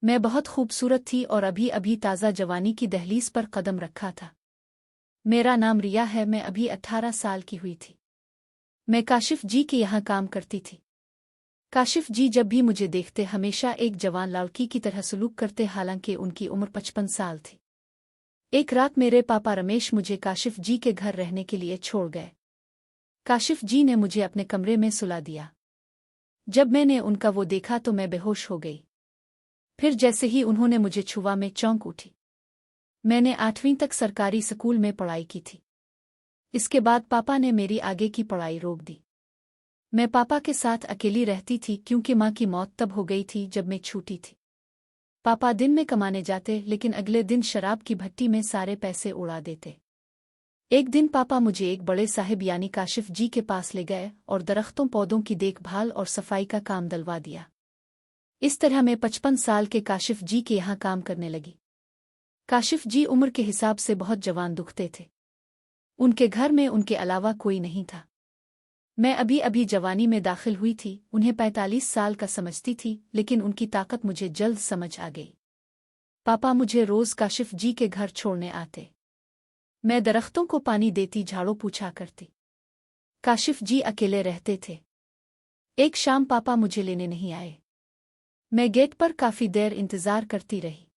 मैं बहुत खूबसूरत थी और अभी अभी ताज़ा जवानी की दहलीज पर कदम रखा था। मेरा नाम रिया है। मैं अभी 18 साल की हुई थी। मैं काशिफ जी के यहाँ काम करती थी। काशिफ जी जब भी मुझे देखते हमेशा एक जवान लड़की की तरह सलूक करते, हालांकि उनकी उम्र 55 साल थी। एक रात मेरे पापा रमेश मुझे काशिफ जी के घर रहने के लिए छोड़ गए। काशिफ जी ने मुझे अपने कमरे में सुला दिया। जब मैंने उनका वो देखा तो मैं बेहोश हो गई। फिर जैसे ही उन्होंने मुझे छुआ मैं चौंक उठी। मैंने 8वीं तक सरकारी स्कूल में पढ़ाई की थी। इसके बाद पापा ने मेरी आगे की पढ़ाई रोक दी। मैं पापा के साथ अकेली रहती थी क्योंकि माँ की मौत तब हो गई थी जब मैं छोटी थी। पापा दिन में कमाने जाते लेकिन अगले दिन शराब की भट्टी में सारे पैसे उड़ा देते। एक दिन पापा मुझे एक बड़े साहिब यानी काशिफ जी के पास ले गए और दरख्तों पौधों की देखभाल और सफाई का काम दिलवा दिया। इस तरह मैं 55 साल के काशिफ जी के यहाँ काम करने लगी। काशिफ जी उम्र के हिसाब से बहुत जवान दिखते थे। उनके घर में उनके अलावा कोई नहीं था। मैं अभी अभी जवानी में दाखिल हुई थी, उन्हें 45 साल का समझती थी, लेकिन उनकी ताकत मुझे जल्द समझ आ गई। पापा मुझे रोज काशिफ जी के घर छोड़ने आते। मैं दरख्तों को पानी देती, झाड़ू पूछा करती। काशिफ जी अकेले रहते थे। एक शाम पापा मुझे लेने नहीं आए। मैं गेट पर काफी देर इंतजार करती रही।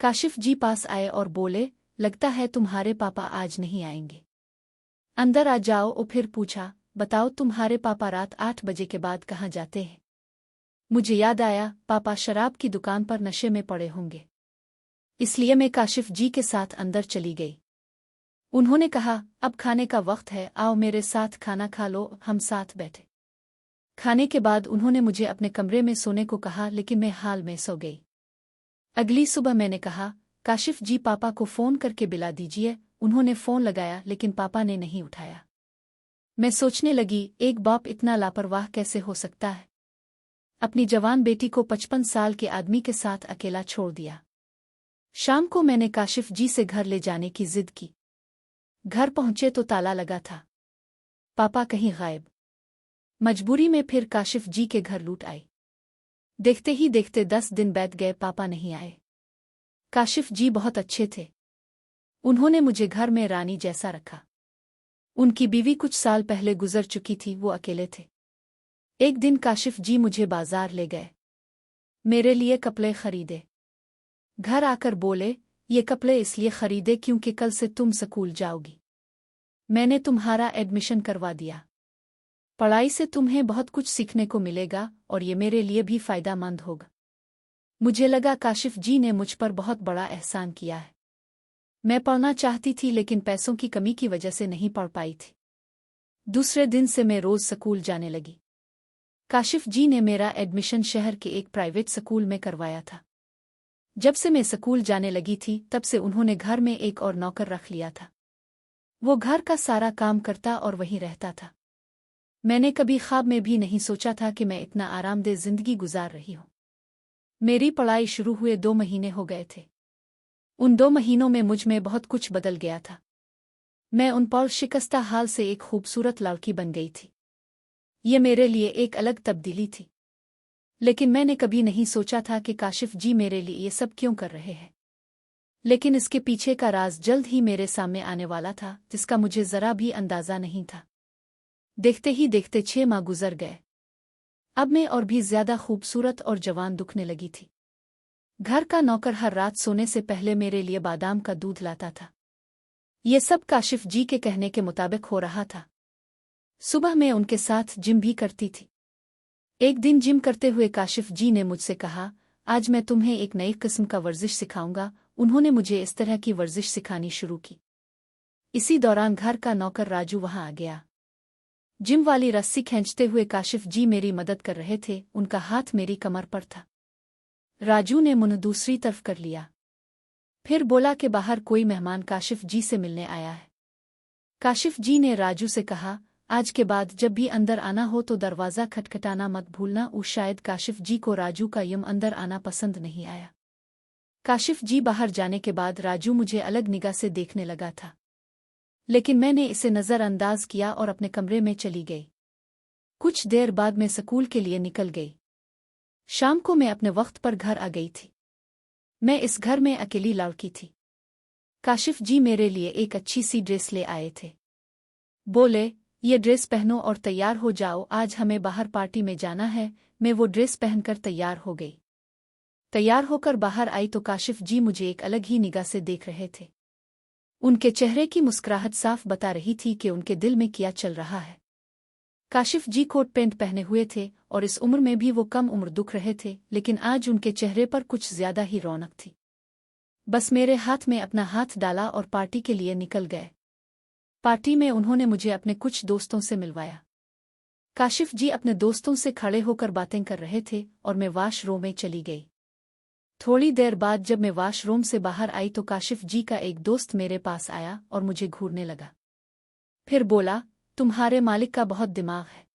काशिफ जी पास आए और बोले, लगता है तुम्हारे पापा आज नहीं आएंगे, अंदर आ जाओ। और फिर पूछा, बताओ तुम्हारे पापा रात 8 बजे के बाद कहाँ जाते हैं? मुझे याद आया, पापा शराब की दुकान पर नशे में पड़े होंगे। इसलिए मैं काशिफ जी के साथ अंदर चली गई। उन्होंने कहा, अब खाने का वक्त है, आओ मेरे साथ खाना खा लो। हम साथ बैठे। खाने के बाद उन्होंने मुझे अपने कमरे में सोने को कहा, लेकिन मैं हाल में सो गई। अगली सुबह मैंने कहा, काशिफ जी पापा को फ़ोन करके बुला दीजिए। उन्होंने फ़ोन लगाया लेकिन पापा ने नहीं उठाया। मैं सोचने लगी, एक बाप इतना लापरवाह कैसे हो सकता है? अपनी जवान बेटी को 55 साल के आदमी के साथ अकेला छोड़ दिया। शाम को मैंने काशिफ जी से घर ले जाने की जिद की। घर पहुंचे तो ताला लगा था। पापा कहीं गायब। मजबूरी में फिर काशिफ जी के घर लूट आई। देखते ही देखते 10 दिन बीत गए, पापा नहीं आए। काशिफ जी बहुत अच्छे थे। उन्होंने मुझे घर में रानी जैसा रखा। उनकी बीवी कुछ साल पहले गुजर चुकी थी, वो अकेले थे। एक दिन काशिफ जी मुझे बाजार ले गए। मेरे लिए कपड़े खरीदे। घर आकर बोले, ये कपड़े इसलिए खरीदे क्योंकि कल से तुम स्कूल जाओगी। मैंने तुम्हारा एडमिशन करवा दिया। पढ़ाई से तुम्हें बहुत कुछ सीखने को मिलेगा और ये मेरे लिए भी फायदेमंद होगा। मुझे लगा काशिफ जी ने मुझ पर बहुत बड़ा एहसान किया है। मैं पढ़ना चाहती थी लेकिन पैसों की कमी की वजह से नहीं पढ़ पाई थी। दूसरे दिन से मैं रोज स्कूल जाने लगी। काशिफ जी ने मेरा एडमिशन शहर के एक प्राइवेट स्कूल में करवाया था। जब से मैं स्कूल जाने लगी थी तब से उन्होंने घर में एक और नौकर रख लिया था। वो घर का सारा काम करता और वहीं रहता था। मैंने कभी ख्वाब में भी नहीं सोचा था कि मैं इतना आरामदेह जिंदगी गुजार रही हूँ। मेरी पढ़ाई शुरू हुए 2 महीने हो गए थे। उन 2 महीनों में मुझ में बहुत कुछ बदल गया था। मैं उन पर शिकस्ता हाल से एक खूबसूरत लड़की बन गई थी। ये मेरे लिए एक अलग तब्दीली थी। लेकिन मैंने कभी नहीं सोचा था कि काशिफ जी मेरे लिए ये सब क्यों कर रहे हैं। लेकिन इसके पीछे का राज जल्द ही मेरे सामने आने वाला था, जिसका मुझे जरा भी अंदाजा नहीं था। देखते ही देखते 6 माह गुजर गए। अब मैं और भी ज्यादा खूबसूरत और जवान दिखने लगी थी। घर का नौकर हर रात सोने से पहले मेरे लिए बादाम का दूध लाता था। ये सब काशिफ जी के कहने के मुताबिक हो रहा था। सुबह मैं उनके साथ जिम भी करती थी। एक दिन जिम करते हुए काशिफ जी ने मुझसे कहा, आज मैं तुम्हें एक नई किस्म का वर्जिश सिखाऊंगा। उन्होंने मुझे इस तरह की वर्जिश सिखानी शुरू की। इसी दौरान घर का नौकर राजू वहां आ गया। जिम वाली रस्सी खींचते हुए काशिफ जी मेरी मदद कर रहे थे। उनका हाथ मेरी कमर पर था। राजू ने मुंह दूसरी तरफ कर लिया। फिर बोला कि बाहर कोई मेहमान काशिफ जी से मिलने आया है। काशिफ जी ने राजू से कहा, आज के बाद जब भी अंदर आना हो तो दरवाज़ा खटखटाना मत भूलना। शायद काशिफ जी को राजू का यम अंदर आना पसंद नहीं आया। काशिफ जी बाहर जाने के बाद राजू मुझे अलग निगाह से देखने लगा था, लेकिन मैंने इसे नज़रअंदाज किया और अपने कमरे में चली गई। कुछ देर बाद मैं स्कूल के लिए निकल गई। शाम को मैं अपने वक्त पर घर आ गई थी। मैं इस घर में अकेली लड़की थी। काशिफ जी मेरे लिए एक अच्छी सी ड्रेस ले आए थे। बोले, ये ड्रेस पहनो और तैयार हो जाओ, आज हमें बाहर पार्टी में जाना है। मैं वो ड्रेस पहनकर तैयार हो गई। तैयार होकर बाहर आई तो काशिफ जी मुझे एक अलग ही निगाह से देख रहे थे। उनके चेहरे की मुस्कुराहट साफ बता रही थी कि उनके दिल में क्या चल रहा है। काशिफ जी कोट पैंट पहने हुए थे और इस उम्र में भी वो कम उम्र दिख रहे थे, लेकिन आज उनके चेहरे पर कुछ ज्यादा ही रौनक थी। बस मेरे हाथ में अपना हाथ डाला और पार्टी के लिए निकल गए। पार्टी में उन्होंने मुझे अपने कुछ दोस्तों से मिलवाया। काशिफ जी अपने दोस्तों से खड़े होकर बातें कर रहे थे और मैं वॉशरूम में चली गई। थोड़ी देर बाद जब मैं वॉशरूम से बाहर आई तो काशिफ जी का एक दोस्त मेरे पास आया और मुझे घूरने लगा। फिर बोला, तुम्हारे मालिक का बहुत दिमाग है।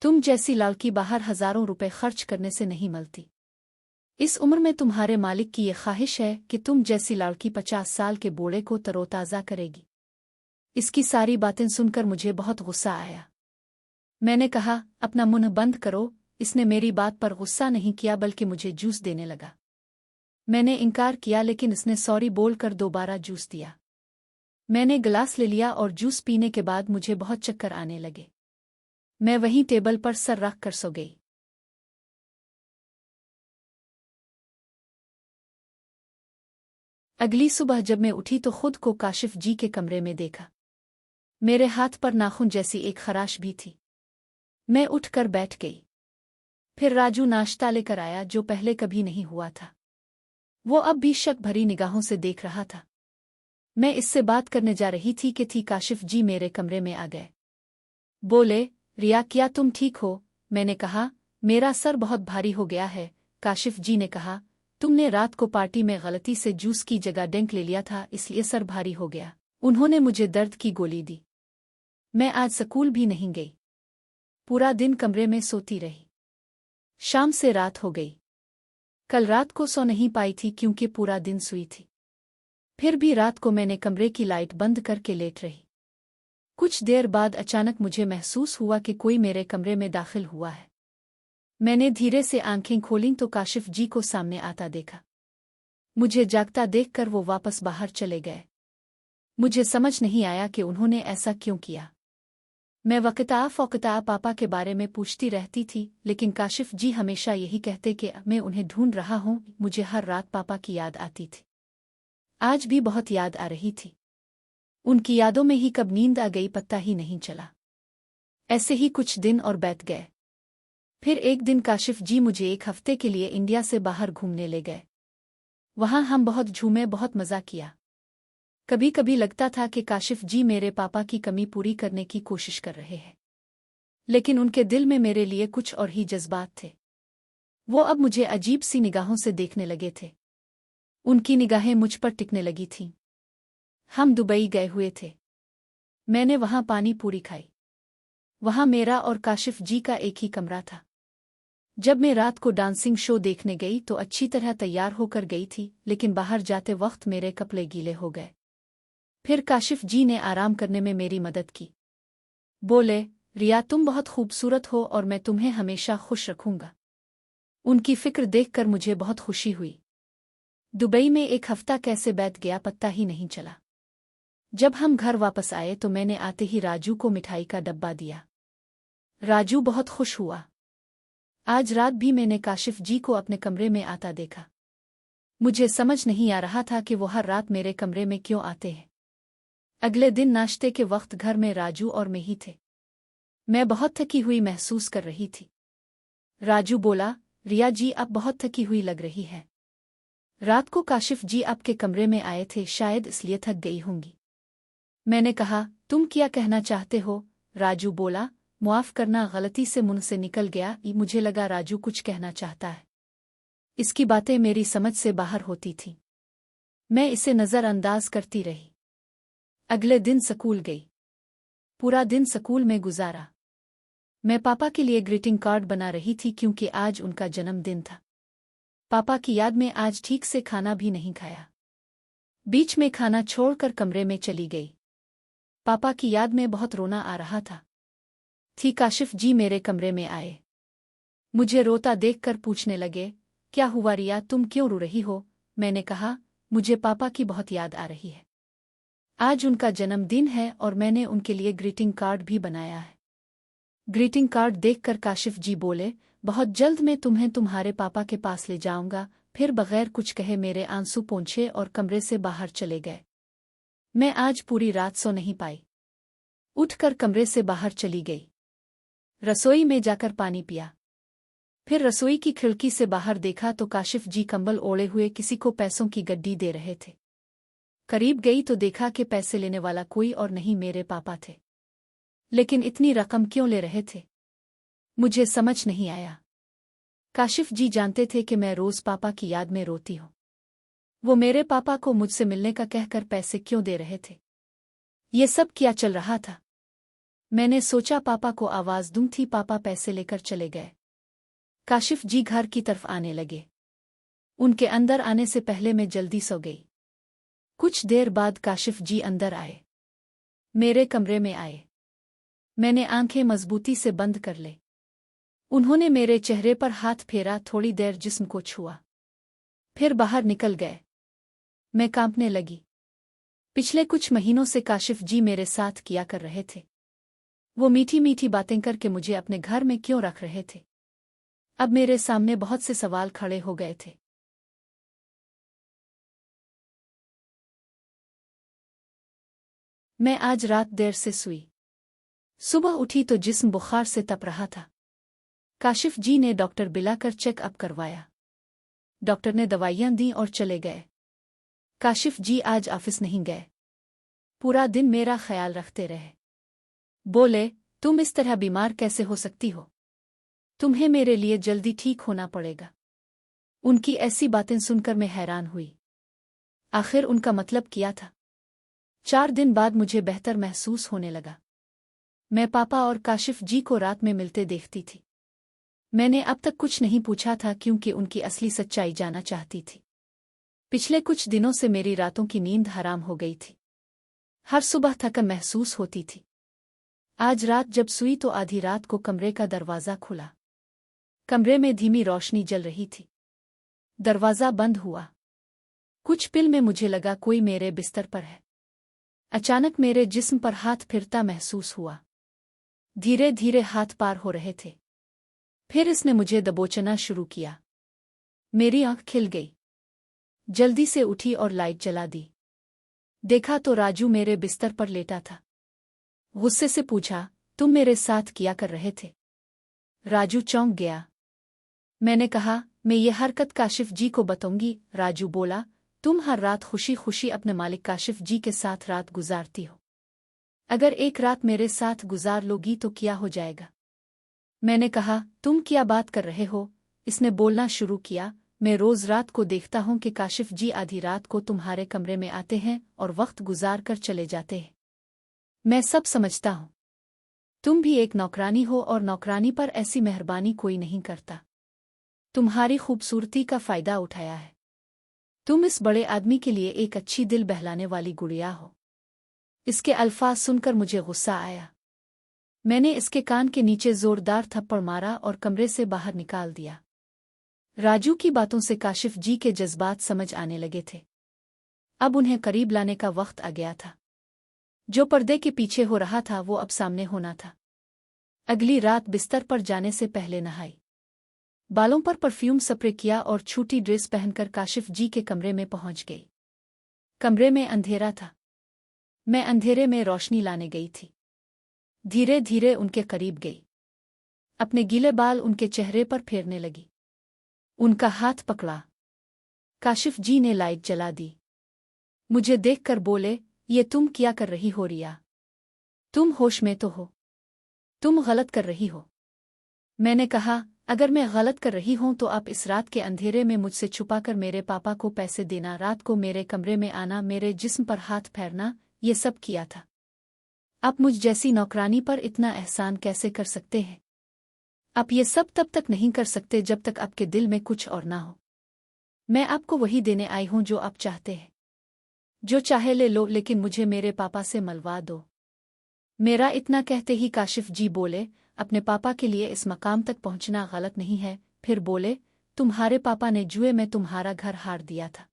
तुम जैसी लड़की बाहर हजारों रुपए खर्च करने से नहीं मिलती। इस उम्र में तुम्हारे मालिक की ये ख्वाहिश है कि तुम जैसी लड़की 50 साल के बूढ़े को तरोताज़ा करेगी। इसकी सारी बातें सुनकर मुझे बहुत गुस्सा आया। मैंने कहा, अपना मुंह बंद करो। इसने मेरी बात पर गुस्सा नहीं किया बल्कि मुझे जूस देने लगा। मैंने इनकार किया लेकिन इसने सॉरी बोलकर दोबारा जूस दिया। मैंने गिलास ले लिया और जूस पीने के बाद मुझे बहुत चक्कर आने लगे। मैं वहीं टेबल पर सर रख कर सो गई। अगली सुबह जब मैं उठी तो खुद को काशिफ जी के कमरे में देखा। मेरे हाथ पर नाखून जैसी एक खराश भी थी। मैं उठकर बैठ गई। फिर राजू नाश्ता लेकर आया जो पहले कभी नहीं हुआ था। वो अब भी शक भरी निगाहों से देख रहा था। मैं इससे बात करने जा रही थी काशिफ जी मेरे कमरे में आ गए। बोले, रिया क्या तुम ठीक हो? मैंने कहा, मेरा सर बहुत भारी हो गया है। काशिफ जी ने कहा, तुमने रात को पार्टी में गलती से जूस की जगह ड्रिंक ले लिया था इसलिए सर भारी हो गया। उन्होंने मुझे दर्द की गोली दी। मैं आज स्कूल भी नहीं गई। पूरा दिन कमरे में सोती रही। शाम से रात हो गई। कल रात को सो नहीं पाई थी क्योंकि पूरा दिन सोई थी। फिर भी रात को मैंने कमरे की लाइट बंद करके लेट रही। कुछ देर बाद अचानक मुझे महसूस हुआ कि कोई मेरे कमरे में दाखिल हुआ है। मैंने धीरे से आंखें खोलीं तो काशिफ जी को सामने आता देखा। मुझे जागता देखकर वो वापस बाहर चले गए। मुझे समझ नहीं आया कि उन्होंने ऐसा क्यों किया। मैं वक्ता पापा के बारे में पूछती रहती थी, लेकिन काशिफ जी हमेशा यही कहते कि मैं उन्हें ढूंढ रहा हूँ। मुझे हर रात पापा की याद आती थी। आज भी बहुत याद आ रही थी। उनकी यादों में ही कब नींद आ गई पता ही नहीं चला। ऐसे ही कुछ दिन और बीत गए। फिर एक दिन काशिफ जी मुझे एक हफ्ते के लिए इंडिया से बाहर घूमने ले गए। वहां हम बहुत झूमे, बहुत मजा किया। कभी कभी लगता था कि काशिफ जी मेरे पापा की कमी पूरी करने की कोशिश कर रहे हैं, लेकिन उनके दिल में मेरे लिए कुछ और ही जज्बात थे। वो अब मुझे अजीब सी निगाहों से देखने लगे थे। उनकी निगाहें मुझ पर टिकने लगी थीं। हम दुबई गए हुए थे। मैंने वहां पानी पूरी खाई। वहां मेरा और काशिफ जी का एक ही कमरा था। जब मैं रात को डांसिंग शो देखने गई तो अच्छी तरह तैयार होकर गई थी, लेकिन बाहर जाते वक्त मेरे कपड़े गीले हो गए। फिर काशिफ जी ने आराम करने में मेरी मदद की। बोले, रिया तुम बहुत खूबसूरत हो और मैं तुम्हें हमेशा खुश रखूंगा। उनकी फिक्र देखकर मुझे बहुत खुशी हुई। दुबई में एक हफ्ता कैसे बीत गया पता ही नहीं चला। जब हम घर वापस आए तो मैंने आते ही राजू को मिठाई का डब्बा दिया। राजू बहुत खुश हुआ। आज रात भी मैंने काशिफ जी को अपने कमरे में आता देखा। मुझे समझ नहीं आ रहा था कि वो हर रात मेरे कमरे में क्यों आते हैं। अगले दिन नाश्ते के वक्त घर में राजू और मैं ही थे। मैं बहुत थकी हुई महसूस कर रही थी। राजू बोला, रिया जी आप बहुत थकी हुई लग रही है। रात को काशिफ जी आपके कमरे में आए थे, शायद इसलिए थक गई होंगी। मैंने कहा, तुम क्या कहना चाहते हो? राजू बोला, मुआफ करना, गलती से मुंह से निकल गया। मुझे लगा राजू कुछ कहना चाहता है। इसकी बातें मेरी समझ से बाहर होती थीं। मैं इसे नज़रअंदाज करती रही। अगले दिन स्कूल गई। पूरा दिन स्कूल में गुजारा। मैं पापा के लिए ग्रीटिंग कार्ड बना रही थी क्योंकि आज उनका जन्मदिन था। पापा की याद में आज ठीक से खाना भी नहीं खाया। बीच में खाना छोड़कर कमरे में चली गई। पापा की याद में बहुत रोना आ रहा था। काशिफ जी मेरे कमरे में आए। मुझे रोता देखकर पूछने लगे, क्या हुआ रिया, तुम क्यों रो रही हो? मैंने कहा, मुझे पापा की बहुत याद आ रही है। आज उनका जन्मदिन है और मैंने उनके लिए ग्रीटिंग कार्ड भी बनाया है। ग्रीटिंग कार्ड देखकर काशिफ जी बोले, बहुत जल्द मैं तुम्हें तुम्हारे पापा के पास ले जाऊंगा। फिर बगैर कुछ कहे मेरे आंसू पोंछे और कमरे से बाहर चले गए। मैं आज पूरी रात सो नहीं पाई। उठकर कमरे से बाहर चली गई। रसोई में जाकर पानी पिया। फिर रसोई की खिड़की से बाहर देखा तो काशिफ जी कंबल ओढ़े हुए किसी को पैसों की गड्डी दे रहे थे। करीब गई तो देखा कि पैसे लेने वाला कोई और नहीं, मेरे पापा थे। लेकिन इतनी रकम क्यों ले रहे थे, मुझे समझ नहीं आया। काशिफ जी जानते थे कि मैं रोज पापा की याद में रोती हूँ। वो मेरे पापा को मुझसे मिलने का कहकर पैसे क्यों दे रहे थे? ये सब क्या चल रहा था? मैंने सोचा पापा को आवाज दूं थी। पापा पैसे लेकर चले गए। काशिफ जी घर की तरफ आने लगे। उनके अंदर आने से पहले मैं जल्दी सो गई। कुछ देर बाद काशिफ जी अंदर आए। मेरे कमरे में आए। मैंने आंखें मजबूती से बंद कर ले। उन्होंने मेरे चेहरे पर हाथ फेरा, थोड़ी देर जिस्म को छुआ, फिर बाहर निकल गए। मैं कांपने लगी। पिछले कुछ महीनों से काशिफ जी मेरे साथ किया कर रहे थे। वो मीठी मीठी बातें करके मुझे अपने घर में क्यों रख रहे थे? अब मेरे सामने बहुत से सवाल खड़े हो गए थे। मैं आज रात देर से सोई। सुबह उठी तो जिस्म बुखार से तप रहा था। काशिफ जी ने डॉक्टर बुलाकर चेकअप करवाया। डॉक्टर ने दवाइयां दी और चले गए। काशिफ जी आज ऑफिस नहीं गए। पूरा दिन मेरा ख्याल रखते रहे। बोले, तुम इस तरह बीमार कैसे हो सकती हो? तुम्हें मेरे लिए जल्दी ठीक होना पड़ेगा। उनकी ऐसी बातें सुनकर मैं हैरान हुई। आखिर उनका मतलब क्या था? 4 दिन बाद मुझे बेहतर महसूस होने लगा। मैं पापा और काशिफ जी को रात में मिलते देखती थी। मैंने अब तक कुछ नहीं पूछा था क्योंकि उनकी असली सच्चाई जानना चाहती थी। पिछले कुछ दिनों से मेरी रातों की नींद हराम हो गई थी। हर सुबह थकन महसूस होती थी। आज रात जब सोई तो आधी रात को कमरे का दरवाज़ा खुला। कमरे में धीमी रोशनी जल रही थी। दरवाज़ा बंद हुआ। कुछ पल में मुझे लगा कोई मेरे बिस्तर पर है। अचानक मेरे जिस्म पर हाथ फिरता महसूस हुआ। धीरे धीरे हाथ पार हो रहे थे। फिर इसने मुझे दबोचना शुरू किया। मेरी आंख खिल गई। जल्दी से उठी और लाइट जला दी। देखा तो राजू मेरे बिस्तर पर लेटा था। गुस्से से पूछा, तुम मेरे साथ क्या कर रहे थे? राजू चौंक गया। मैंने कहा, मैं ये हरकत काशिफ जी को बताऊंगी। राजू बोला, तुम हर रात खुशी खुशी अपने मालिक काशिफ जी के साथ रात गुजारती हो। अगर एक रात मेरे साथ गुजार लोगी तो क्या हो जाएगा? मैंने कहा, तुम क्या बात कर रहे हो? इसने बोलना शुरू किया, मैं रोज रात को देखता हूं कि काशिफ जी आधी रात को तुम्हारे कमरे में आते हैं और वक्त गुजार कर चले जाते हैं। मैं सब समझता हूं। तुम भी एक नौकरानी हो और नौकरानी पर ऐसी मेहरबानी कोई नहीं करता। तुम्हारी खूबसूरती का फायदा उठाया है। तुम इस बड़े आदमी के लिए एक अच्छी दिल बहलाने वाली गुड़िया हो। इसके अल्फाज सुनकर मुझे गुस्सा आया। मैंने इसके कान के नीचे जोरदार थप्पड़ मारा और कमरे से बाहर निकाल दिया। राजू की बातों से काशिफ जी के जज्बात समझ आने लगे थे। अब उन्हें करीब लाने का वक्त आ गया था। जो पर्दे के पीछे हो रहा था वो अब सामने होना था। अगली रात बिस्तर पर जाने से पहले नहाई, बालों पर परफ्यूम स्प्रे किया और छोटी ड्रेस पहनकर काशिफ जी के कमरे में पहुंच गई। कमरे में अंधेरा था। मैं अंधेरे में रोशनी लाने गई थी। धीरे धीरे उनके करीब गई। अपने गीले बाल उनके चेहरे पर फेरने लगी। उनका हाथ पकड़ा। काशिफ जी ने लाइट जला दी। मुझे देखकर बोले, ये तुम क्या कर रही हो रिया? तुम होश में तो हो? तुम गलत कर रही हो। मैंने कहा, अगर मैं गलत कर रही हूं तो आप इस रात के अंधेरे में मुझसे छुपाकर मेरे पापा को पैसे देना, रात को मेरे कमरे में आना, मेरे जिस्म पर हाथ फेरना, ये सब किया था। आप मुझ जैसी नौकरानी पर इतना एहसान कैसे कर सकते हैं? आप ये सब तब तक नहीं कर सकते जब तक आपके दिल में कुछ और ना हो। मैं आपको वही देने आई हूं जो आप चाहते हैं। जो चाहे ले लो, लेकिन मुझे मेरे पापा से मिलवा दो। मेरा इतना कहते ही काशिफ जी बोले, अपने पापा के लिए इस मकाम तक पहुंचना गलत नहीं है। फिर बोले, तुम्हारे पापा ने जुए में तुम्हारा घर हार दिया था।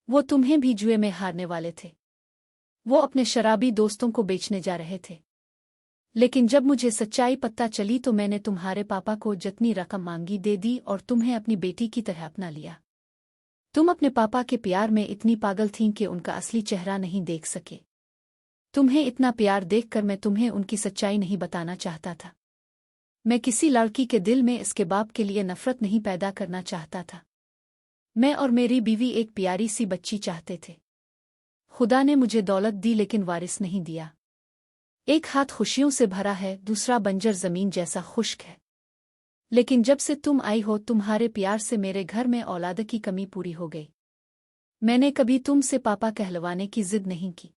वो तुम्हें भी जुए में हारने वाले थे। वो अपने शराबी दोस्तों को बेचने जा रहे थे। लेकिन जब मुझे सच्चाई पता चली तो मैंने तुम्हारे पापा को जितनी रकम मांगी दे दी और तुम्हें अपनी बेटी की तरह अपना लिया। तुम अपने पापा के प्यार में इतनी पागल थीं कि उनका असली चेहरा नहीं देख सके। तुम्हें इतना प्यार देखकर मैं तुम्हें उनकी सच्चाई नहीं बताना चाहता था। मैं किसी लड़की के दिल में इसके बाप के लिए नफरत नहीं पैदा करना चाहता था। मैं और मेरी बीवी एक प्यारी सी बच्ची चाहते थे। खुदा ने मुझे दौलत दी लेकिन वारिस नहीं दिया। एक हाथ खुशियों से भरा है, दूसरा बंजर जमीन जैसा खुश्क है। लेकिन जब से तुम आई हो तुम्हारे प्यार से मेरे घर में औलाद की कमी पूरी हो गई। मैंने कभी तुमसे पापा कहलवाने की जिद नहीं की,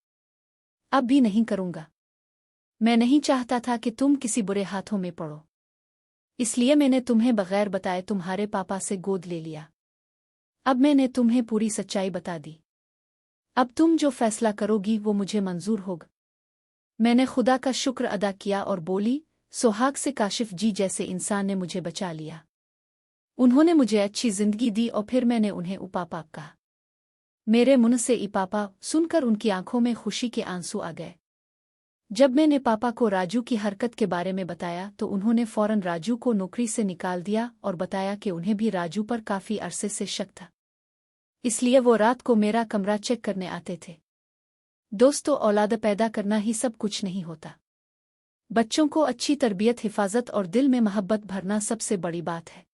अब भी नहीं करूंगा। मैं नहीं चाहता था कि तुम किसी बुरे हाथों में पड़ो, इसलिए मैंने तुम्हें बगैर बताए तुम्हारे पापा से गोद ले लिया। अब मैंने तुम्हें पूरी सच्चाई बता दी। अब तुम जो फैसला करोगी वो मुझे मंजूर होगा। मैंने खुदा का शुक्र अदा किया और बोली, सुहाग से काशिफ जी जैसे इंसान ने मुझे बचा लिया। उन्होंने मुझे अच्छी जिंदगी दी और फिर मैंने उन्हें उपापा कहा। मेरे मुंह से इपापा सुनकर उनकी आंखों में खुशी के आंसू आ गए। जब मैंने पापा को राजू की हरकत के बारे में बताया तो उन्होंने फौरन राजू को नौकरी से निकाल दिया और बताया कि उन्हें भी राजू पर काफी अरसे से शक था, इसलिए वो रात को मेरा कमरा चेक करने आते थे। दोस्तों, औलाद पैदा करना ही सब कुछ नहीं होता। बच्चों को अच्छी तरबियत, हिफाजत और दिल में मोहब्बत भरना सबसे बड़ी बात है।